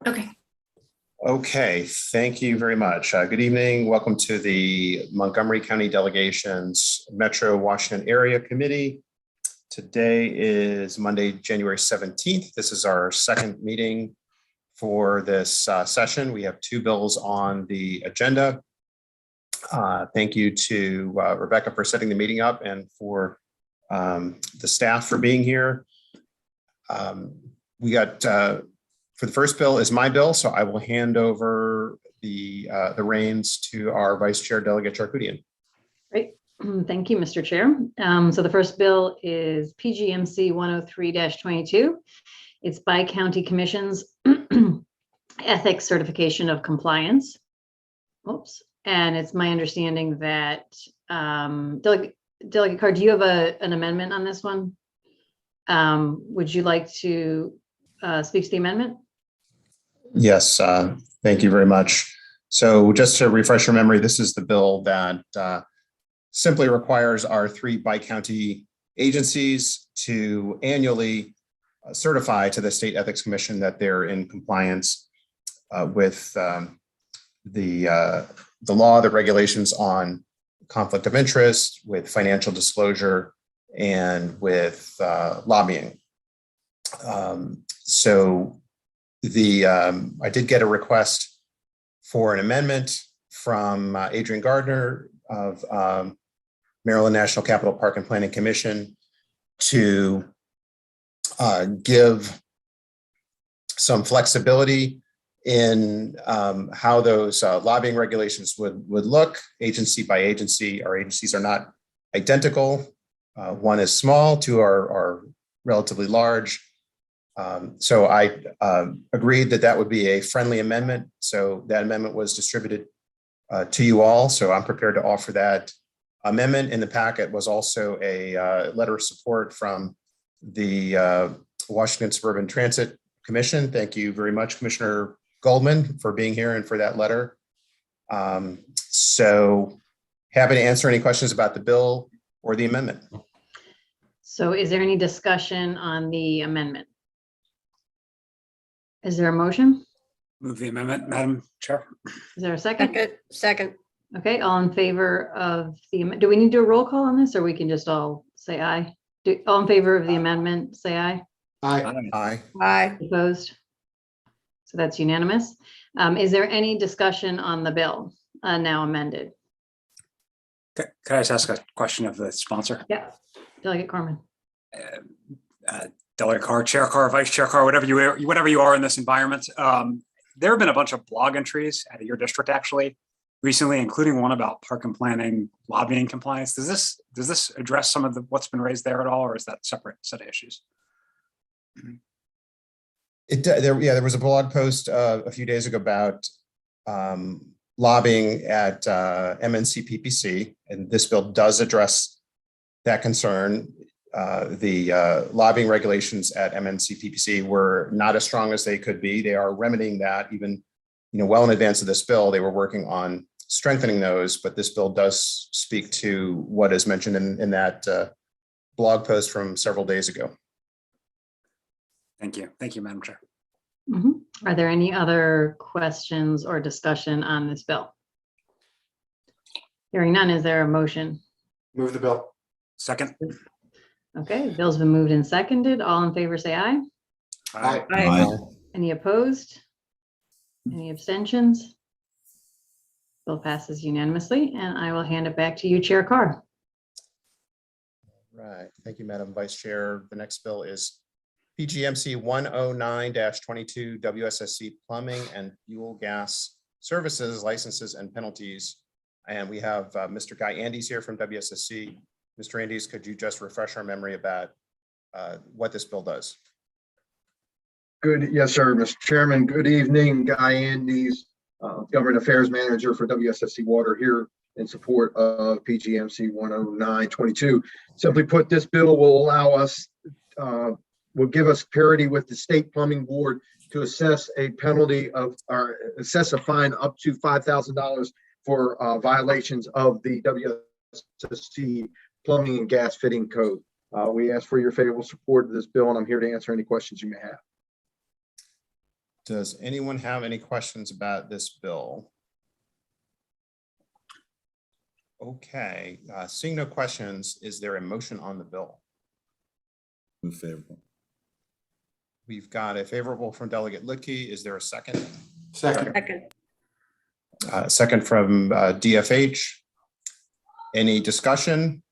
Okay. Okay, thank you very much. Good evening. Welcome to the Montgomery County Delegation's Metro Washington Area Committee. Today is Monday, January 17th. This is our second meeting for this session. We have two bills on the agenda. Thank you to Rebecca for setting the meeting up and for the staff for being here. We got for the first bill is my bill, so I will hand over the reins to our Vice Chair Delegate Charkoudian. Great. Thank you, Mr. Chair. So the first bill is PGMC 103-22. It's by county commissions ethics certification of compliance. Oops. And it's my understanding that Delegate Carr, do you have an amendment on this one? Would you like to speak to the amendment? Yes, thank you very much. So just to refresh your memory, this is the bill that simply requires our three bi-county agencies to annually certify to the State Ethics Commission that they're in compliance with the law, the regulations on conflict of interest, with financial disclosure, and with lobbying. So I did get a request for an amendment from Adrian Gardner of Maryland National Capital Park and Planning Commission to give some flexibility in how those lobbying regulations would look agency by agency. Our agencies are not identical. One is small, two are relatively large. So I agreed that would be a friendly amendment. So that amendment was distributed to you all. So I'm prepared to offer that amendment. In the packet was also a letter of support from the Washington Suburban Transit Commission. Thank you very much, Commissioner Goldman, for being here and for that letter. So happy to answer any questions about the bill or the amendment. So is there any discussion on the amendment? Is there a motion? Move the amendment, Madam Chair. Is there a second? Second. Okay, all in favor of the, do we need to do a roll call on this, or we can just all say aye? All in favor of the amendment, say aye. Aye. Aye. Opposed? So that's unanimous. Is there any discussion on the bill now amended? Could I just ask a question of the sponsor? Yeah, Delegate Corman. Delegate Carr, Chair Carr, Vice Chair Carr, whatever you are in this environment. There have been a bunch of blog entries out of your district actually recently, including one about park and planning lobbying compliance. Does this address some of what's been raised there at all, or is that separate set of issues? There was a blog post a few days ago about lobbying at MNC PPC, and this bill does address that concern. The lobbying regulations at MNC PPC were not as strong as they could be. They are remedying that even, well in advance of this bill. They were working on strengthening those, but this bill does speak to what is mentioned in that blog post from several days ago. Thank you, Madam Chair. Are there any other questions or discussion on this bill? Hearing none, is there a motion? Move the bill. Second. Okay, the bill's been moved and seconded. All in favor, say aye. Aye. Aye. Any opposed? Any abstentions? Bill passes unanimously, and I will hand it back to you, Chair Carr. Right. Thank you, Madam Vice Chair. The next bill is PGMC 109-22 WSSC Plumbing and Fuel Gas Services Licenses and Penalties. And we have Mr. Guy Andes here from WSSC. Mr. Andes, could you just refresh our memory about what this bill does? Good. Yes, sir. Mr. Chairman, good evening. Guy Andes, Government Affairs Manager for WSSC Water, here in support of PGMC 109-22. Simply put, this bill will allow us, will give us parity with the State Plumbing Board to assess a penalty of, or assess a fine up to $5,000 for violations of the WSSC Plumbing and Gas Fitting Code. We ask for your favorable support of this bill, and I'm here to answer any questions you may have. Does anyone have any questions about this bill? Okay, seeing no questions, is there a motion on the bill? Move favorable. We've got a favorable from Delegate Lidkey. Is there a second? Second. Second from DFH. Any discussion?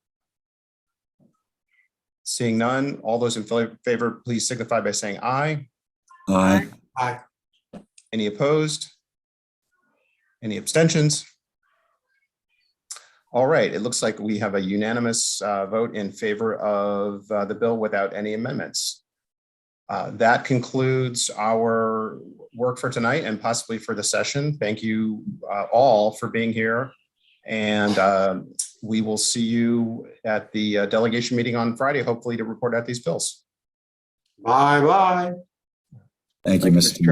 Seeing none, all those in favor, please signify by saying aye. Aye. Aye. Any opposed? Any abstentions? All right, it looks like we have a unanimous vote in favor of the bill without any amendments. That concludes our work for tonight and possibly for the session. Thank you all for being here. And we will see you at the delegation meeting on Friday, hopefully to report out these bills. Bye-bye. Thank you, Mr. Chairman.